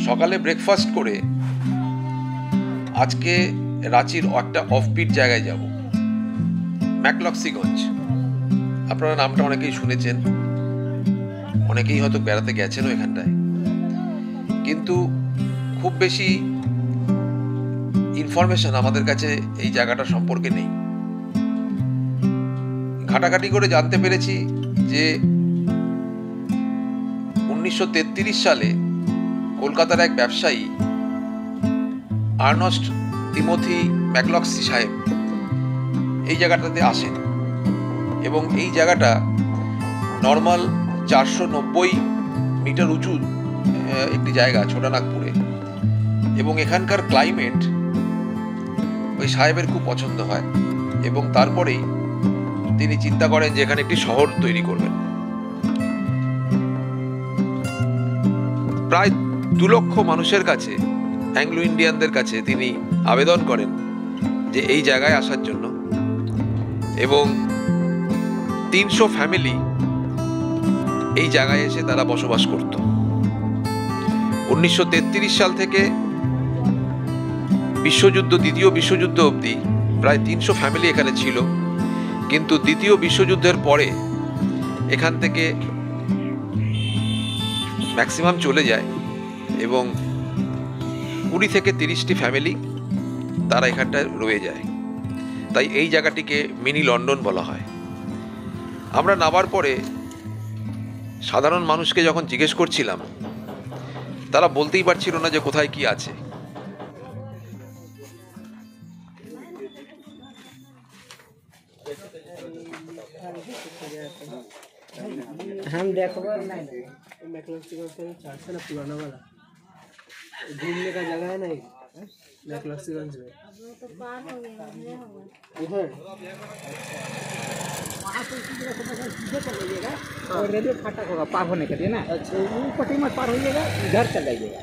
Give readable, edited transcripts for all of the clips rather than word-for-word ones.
সকালে ব্রেকফাস্ট করে আজকে রাঁচির একটা অফবিট জায়গায় যাব, ম্যাকলক্সিগঞ্জ। আপনারা নামটা অনেকেই শুনেছেন, অনেকেই হয়তো বেড়াতে গেছেনও এখানটায়, কিন্তু খুব বেশি ইনফরমেশন আমাদের কাছে এই জায়গাটা সম্পর্কে নেই। ঘাটাঘাটি করে জানতে পেরেছি যে 1933 সালে কলকাতার এক ব্যবসায়ী আর্নস্ট টিমোথি ম্যাকলক্সি সাহেব এই জায়গাটাতে আসেন এবং এই জায়গাটা নর্মাল 490 মিটার উঁচু একটি জায়গা ছোটানাগপুরে, এবং এখানকার ক্লাইমেট ওই সাহেবের খুব পছন্দ হয় এবং তারপরেই তিনি চিন্তা করেন যে এখানে একটি শহর তৈরি করবেন। প্রায় 2 লক্ষ মানুষের কাছে, অ্যাংলো ইন্ডিয়ানদের কাছে তিনি আবেদন করেন যে এই জায়গায় আসার জন্য, এবং 300 ফ্যামিলি এই জায়গায় এসে তারা বসবাস করত। 1933 সাল থেকে দ্বিতীয় বিশ্বযুদ্ধ অবধি প্রায় 300 ফ্যামিলি এখানে ছিল, কিন্তু দ্বিতীয় বিশ্বযুদ্ধের পরে এখান থেকে ম্যাক্সিমাম চলে যায় এবং 20 থেকে 30টি ফ্যামিলি তারা এখানটায় রয়ে যায়। তাই এই জায়গাটিকে মিনি লন্ডন বলা হয়। আমরা নামার পরে সাধারণ মানুষকে যখন জিজ্ঞেস করছিলাম, তারা বলতেই পারছিল না যে কোথায় কি আছে। हम देखो नहीं मैक्लॉक्सीगंज से चर्च है ना, पुराना वाला घूमने का जगह है ना एक मैक्लॉक्सीगंज में, तो पार हो गया उधर वहाँ तो सीधे चल जाइएगा और रेलवे फाटक होगा पार होने के लिए ना। अच्छा, वो पट्टी मत पार होइएगा, इधर चल जाइएगा।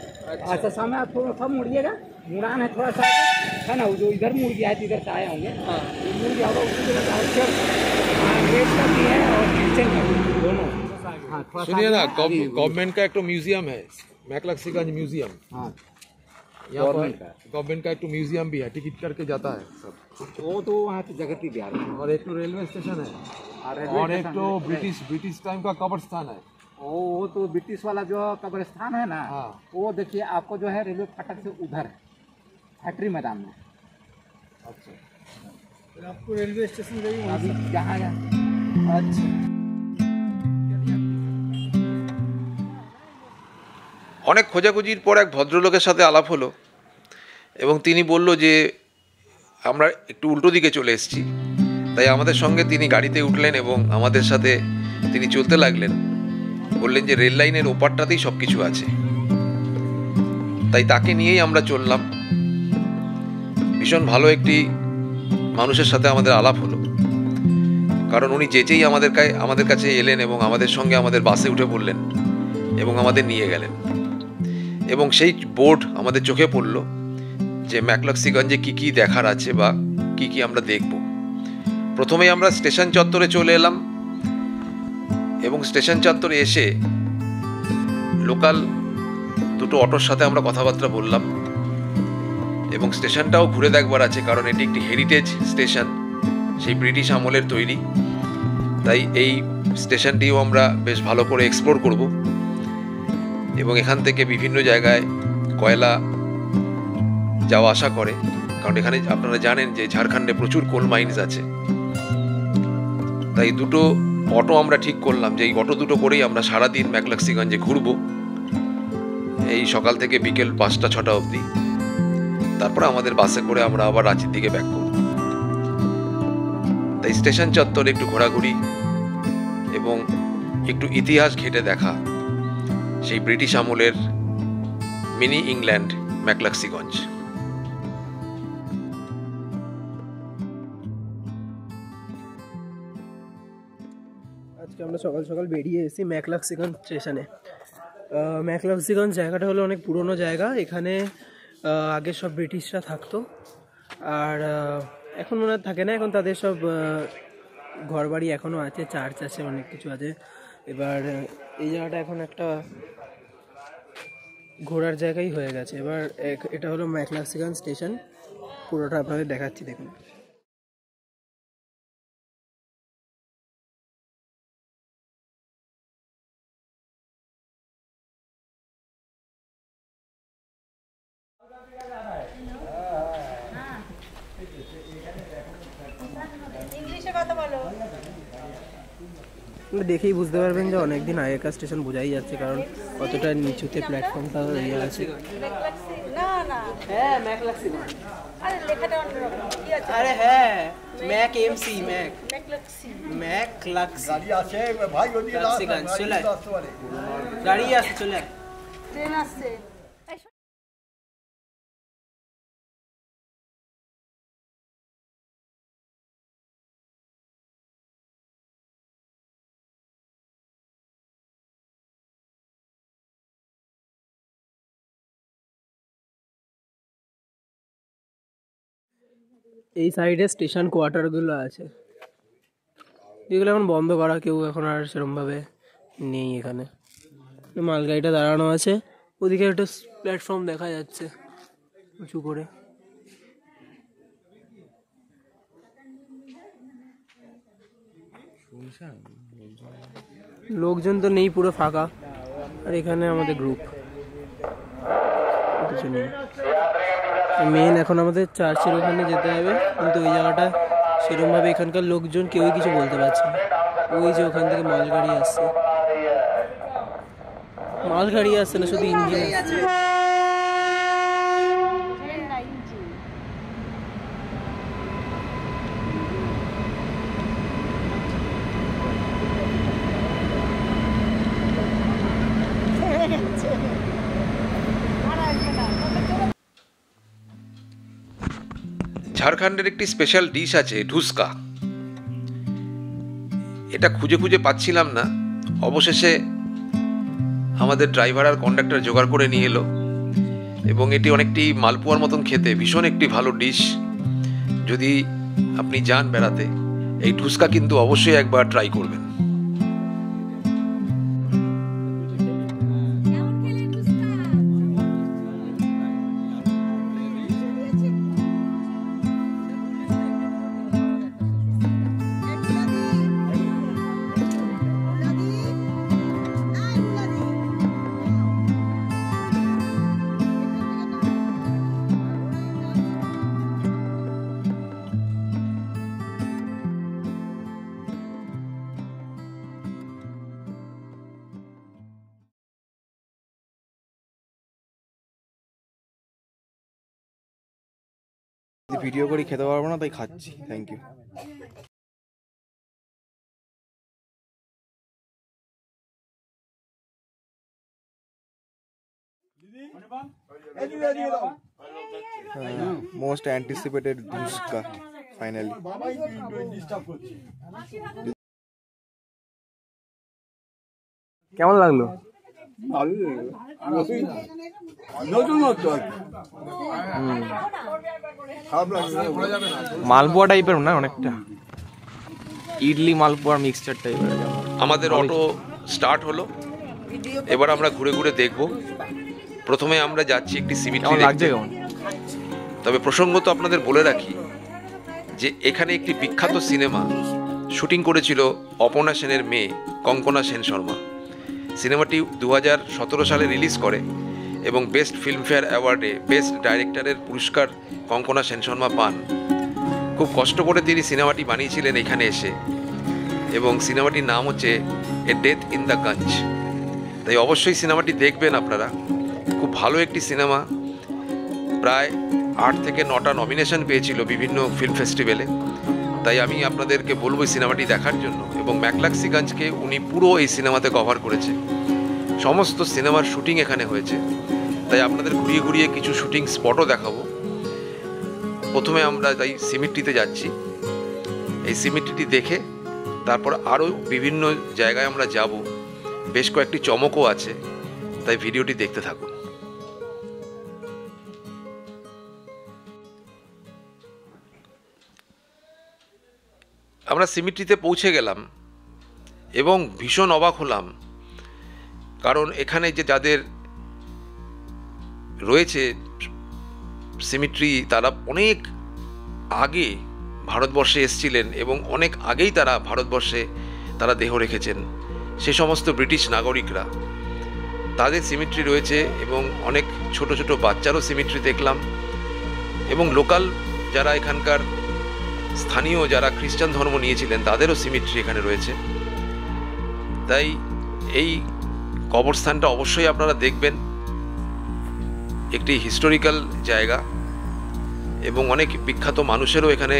अच्छा, सामने आप थोड़ा मुड़िएगा, मुड़ान है थोड़ा सा है ना, वो जो इधर मुड़ गया है इधर से आए होंगे, मुड़ गया होगा उसी जगह गेट का भी है और किचन का भी, दोनों। सुनिए ना, गवर्नमेंट का एक तो म्यूजियम है, मैक्लक्सीगंज म्यूजियम। हाँ, यहाँ पर गवर्नमेंट का एक तो म्यूजियम भी है, टिकट करके जाता है सब। वो तो वहाँ पे जगती बिहार में, और एक तो रेलवे स्टेशन है, और एक तो ब्रिटिश टाइम का कब्रिस्तान है। वो तो ब्रिटिश वाला जो कब्रिस्तान है ना, हाँ, वो देखिए आपको जो है रेलवे फाटक से उधर है, फैक्ट्री मैदान में। अच्छा, फिर आपको रेलवे स्टेशन अभी जहाँ है। अच्छा, অনেক খোঁজাখুঁজির পর এক ভদ্রলোকের সাথে আলাপ হলো এবং তিনি বলল যে আমরা একটু উল্টো দিকে চলে এসেছি। তাই আমাদের সঙ্গে তিনি গাড়িতে উঠলেন এবং আমাদের সাথে তিনি চলতে লাগলেন। বললেন যে রেল লাইনের ওপারটাতেই সব কিছু আছে। তাই তাকে নিয়েই আমরা চললাম। ভীষণ ভালো একটি মানুষের সাথে আমাদের আলাপ হলো, কারণ উনি যেচেই আমাদের কাছে এলেন এবং আমাদের সঙ্গে আমাদের বাসে উঠে পড়লেন এবং আমাদের নিয়ে গেলেন। এবং সেই বোর্ড আমাদের চোখে পড়ল যে ম্যাকলক্সিগঞ্জে কী কী দেখার আছে বা কী কী আমরা দেখব। প্রথমেই আমরা স্টেশন চত্বরে চলে এলাম এবং স্টেশন চত্বরে এসে লোকাল দুটো অটোর সাথে আমরা কথাবার্তা বললাম এবং স্টেশনটাও ঘুরে দেখবার আছে, কারণ এটি একটি হেরিটেজ স্টেশন, সেই ব্রিটিশ আমলের তৈরি। তাই এই স্টেশনটিও আমরা বেশ ভালো করে এক্সপ্লোর করব এবং এখান থেকে বিভিন্ন জায়গায় কয়লা যাওয়া আসা করে, কারণ এখানে আপনারা জানেন যে ঝাড়খণ্ডে প্রচুর কোল মাইন্স আছে। তাই দুটো অটো আমরা ঠিক করলাম যে এই অটো দুটো করেই আমরা সারাদিন ম্যাকলক্সিগঞ্জে ঘুরব, এই সকাল থেকে বিকেল 5টা-6টা অবধি। তারপর আমাদের বাসে করে আমরা আবার রাঁচির দিকে ব্যাক করব। তাই স্টেশন চত্বরে একটু ঘোরাঘুরি এবং একটু ইতিহাস ঘেঁটে দেখা সেই ব্রিটিশ আমলের মিনি ইংল্যান্ড ম্যাকলক্সিগঞ্জ। আজকে আমরা সকাল সকাল বেরিয়ে এসেছি ম্যাকলক্সিগঞ্জ স্টেশনে। ম্যাকলক্সিগঞ্জ জায়গাটা হলো অনেক পুরনো জায়গা। এখানে আগে সব ব্রিটিশরা থাকতো, আর এখন মনে হয় থাকে না, এখন তাদের সব ঘরবাড়ি এখনও আছে, চার্চ আছে, অনেক কিছু আছে। এবার এই জায়গাটা এখন একটা ঘোরার জায়গাই হয়ে গেছে। এবার এটা হলো ম্যাকলাক্সিগান স্টেশন, পুরোটা আপনাদের দেখাচ্ছি দেখুন। দেখেই বুঝতে পারবেন যে অনেকদিন আগেকার স্টেশন বোঝাই যাচ্ছে, কারণ কতটা নিচুতে প্ল্যাটফর্মটা ইয়ে আছে। হ্যাঁ ম্যাকলাক্সিগান, আরে হ্যাঁ ম্যাক এমসি ম্যাকলাক্সিগান চলে গাড়ি আসছে, চলে ট্রেন আসছে। এই সাইডে স্টেশন কোয়ার্টারগুলো আছে, যেগুলো এখন বন্ধ করা, কেউ এখন আর সেরকমভাবে নেই এখানে। মালগাড়িটা দাঁড়ানো আছে, ওদিকে একটা প্ল্যাটফর্ম দেখা যাচ্ছে উঁচু করে। লোকজন তো নেই, পুরো ফাঁকা। আর এখানে আমাদের গ্রুপ, কিছু নেই। মেন এখন আমাদের চার্চের ওখানে যেতে হবে, কিন্তু ওই জায়গাটা সেরকমভাবে এখানকার লোকজন কেউই কিছু বলতে পারছে না। ওই যে ওখান থেকে মালগাড়ি আসছে, মালগাড়ি আসছে না, শুধু ইঞ্জিন আসছে। ঝাড়খণ্ডের একটি স্পেশাল ডিশ আছে ঢুসকা। এটা খুঁজে খুঁজে পাচ্ছিলাম না, অবশেষে আমাদের ড্রাইভার আর কন্ডাক্টর জোগাড় করে নিয়ে এলো, এবং এটি অনেকটি মালপোয়ার মতন খেতে, ভীষণ একটি ভালো ডিশ। যদি আপনি যান বেড়াতে, এই ঢুসকা কিন্তু অবশ্যই একবার ট্রাই করবেন। ভিডিও করে খেতে পারবো না, তাই খাচ্ছি। Thank you. Most anticipated dhuska finally. কেমন লাগলো? মালপোয়া টাইপের না, অনেকটা ইডলি মালপোয়া মিক্সচার টাইপের। আমাদের অটো স্টার্ট হলো, এবার আমরা ঘুরে ঘুরে দেখব। প্রথমে আমরা যাচ্ছি একটি সিমেট্রি দেখতে। তবে প্রসঙ্গত আপনাদের বলে রাখি যে এখানে একটি বিখ্যাত সিনেমা শুটিং করেছিল অপর্ণা সেনের মেয়ে কঙ্কনা সেন শর্মা। সিনেমাটি 2017 সালে রিলিজ করে এবং বেস্ট ফিল্মফেয়ার অ্যাওয়ার্ডে বেস্ট ডাইরেক্টরের পুরস্কার কঙ্কনা সেন শর্মা পান। খুব কষ্ট করে তিনি সিনেমাটি বানিয়েছিলেন এখানে এসে, এবং সিনেমাটির নাম হচ্ছে এ ডেথ ইন দ্য গঞ্জ। তাই অবশ্যই সিনেমাটি দেখবেন আপনারা। খুব ভালো একটি সিনেমা, প্রায় 8 থেকে 9টা নমিনেশন পেয়েছিল বিভিন্ন ফিল্ম ফেস্টিভ্যালে। তাই আমি আপনাদেরকে বলবো এই সিনেমাটি দেখার জন্য। এবং ম্যাকলাক্সিগঞ্জকে উনি পুরো এই সিনেমাতে কভার করেছে, সমস্ত সিনেমার শুটিং এখানে হয়েছে। তাই আপনাদের ঘুরিয়ে ঘুরিয়ে কিছু শুটিং স্পটও দেখাবো। প্রথমে আমরা তাই সিমেট্রিতে যাচ্ছি। এই সিমেট্রিটি দেখে তারপর আরও বিভিন্ন জায়গায় আমরা যাব, বেশ কয়েকটি চমকও আছে, তাই ভিডিওটি দেখতে থাকুন। আমরা সিমেট্রিতে পৌঁছে গেলাম এবং ভীষণ অবাক হলাম, কারণ এখানে যে যাদের রয়েছে সিমেট্রি, তারা অনেক আগে ভারতবর্ষে এসেছিলেন এবং অনেক আগেই তারা ভারতবর্ষে তারা দেহ রেখেছেন। সে সমস্ত ব্রিটিশ নাগরিকরা, তাদের সিমেট্রি রয়েছে এবং অনেক ছোট ছোট বাচ্চারও সিমেট্রি দেখলাম, এবং লোকাল যারা এখানকার স্থানীয় যারা খ্রিস্টান ধর্ম নিয়েছিলেন তাদেরও সিমেট্রি এখানে রয়েছে। তাই এই কবরস্থানটা অবশ্যই আপনারা দেখবেন। একটি হিস্টোরিক্যাল জায়গা এবং অনেক বিখ্যাত মানুষেরও এখানে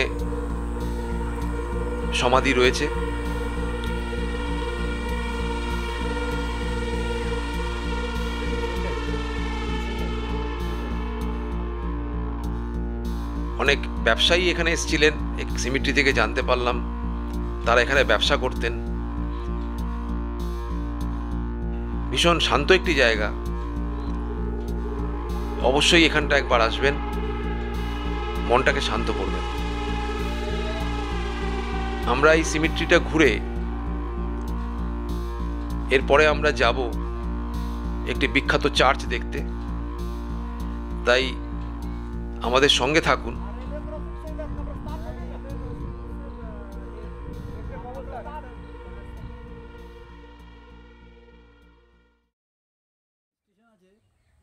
সমাধি রয়েছে। অনেক ব্যবসায়ী এখানে এসেছিলেন, সিমেট্রি থেকে জানতে পারলাম তারা এখানে ব্যবসা করতেন। ভীষণ শান্ত একটি জায়গা, অবশ্যই এখানটা একবার আসবেন, মনটাকে শান্ত করবেন। আমরা এই সিমেট্রিটা ঘুরে এরপরে আমরা যাব একটি বিখ্যাত চার্চ দেখতে। তাই আমাদের সঙ্গে থাকুন।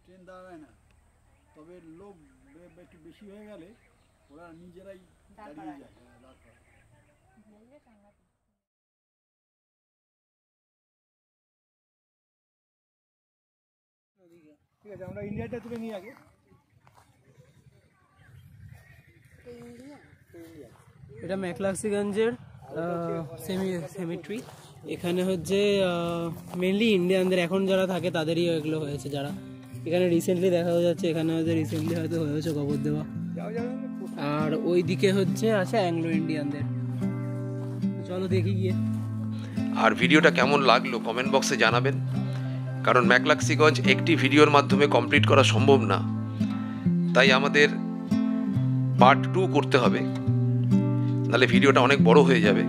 ট্রেন দাঁড়ায় না, তবে লোক একটু বেশি হয়ে গেলে ওরা নিজেরাই দাঁড়িয়ে যায়। ঠিক আছে, আমরা ইন্ডিয়াটা তুলে নিই আগে। এটা ম্যাকলাক্সিগঞ্জের সেমিট্রি। এখানে হচ্ছে মেনলি ইন্ডিয়ানদের এখন যারা থাকে তাদেরই এগুলো হয়েছে, যারা এখানে রিসেন্টলি দেখা যাচ্ছে, এখানে হচ্ছে রিসেন্টলি হয়তো হয়েছে কবর দেওয়া। আর ওই দিকে হচ্ছে আছে অ্যাংলো ইন্ডিয়ানদের। চলো দেখি গিয়ে। আর ভিডিওটা কেমন লাগলো কমেন্ট বক্সে জানাবেন, কারণ ম্যাকলাক্সিগঞ্জ একটি ভিডিওর মাধ্যমে কমপ্লিট করা সম্ভব না। তাই আমাদের পার্ট 2 করতে হবে, নাহলে ভিডিওটা অনেক বড় হয়ে যাবে।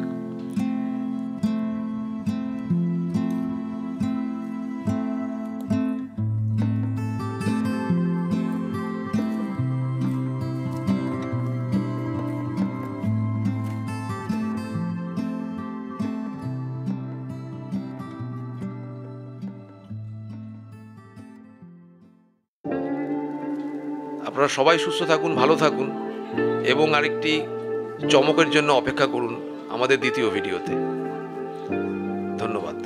আপনারা সবাই সুস্থ থাকুন, ভালো থাকুন, এবং আরেকটি চমকের জন্য অপেক্ষা করুন আমাদের দ্বিতীয় ভিডিওতে। ধন্যবাদ।